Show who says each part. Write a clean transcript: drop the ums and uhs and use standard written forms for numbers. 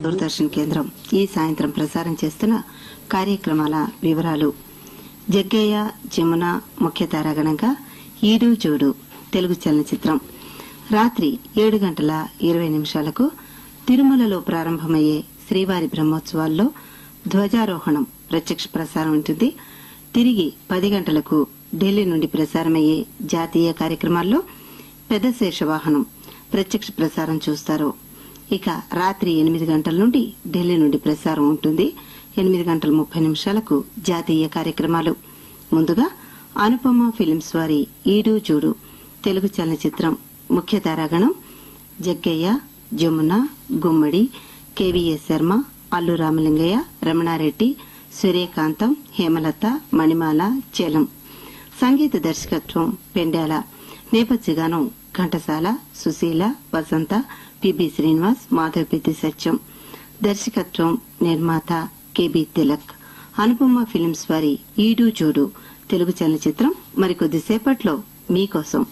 Speaker 1: దూరదర్శన్ కేంద్రం ఈ సాయంత్రం ప్రసారం చేస్తున్న కార్యక్రమాల వివరాలు. జగ్గయ్య జమున ముఖ్య తారాగణంగా ఈడు జోడు తెలుగు చలనచిత్రం రాత్రి 7:20 తిరుమలలో ప్రారంభమయ్యే శ్రీవారి బ్రహ్మోత్సవాల్లో ధ్వజారోహణం ప్రత్యక్ష ప్రసారం ఉంటుంది. తిరిగి 10 గంటలకు ఢిల్లీ నుండి ప్రసారమయ్యే జాతీయ కార్యక్రమాల్లో పెద్ద శేషవాహనం ప్రత్యక్ష ప్రసారం చూస్తారు. ఇక రాత్రి 8 గంటల నుండి ఢిల్లీ నుండి ప్రసారం ఉంటుంది. 8:30 జాతీయ కార్యక్రమాలు. ముందుగా అనుపమ ఫిలిమ్స్ వారి ఈడు జోడు తెలుగు చలనచిత్రం ముఖ్య తారాగణం జగ్గయ్య, జమున, గుమ్మడి, కేవీఎస్ శర్మ, అల్లు రామలింగయ్య, రమణారెడ్డి, సూర్యకాంతం, హేమలత, మణిమాల, చలం. సంగీత దర్శకత్వం పెండ్యాల. నేపథ్యగానం ఘంటసాల, సుశీల, వసంత, పిబి శ్రీనివాస్, మాధవపెద్ది సత్యం. దర్శకత్వం నిర్మాత కెబి తిలక్. అనుపమ ఫిలిమ్స్ వారి ఈడు జోడు తెలుగు చలనచిత్రం మరికొద్దిసేపట్లో మీకోసం.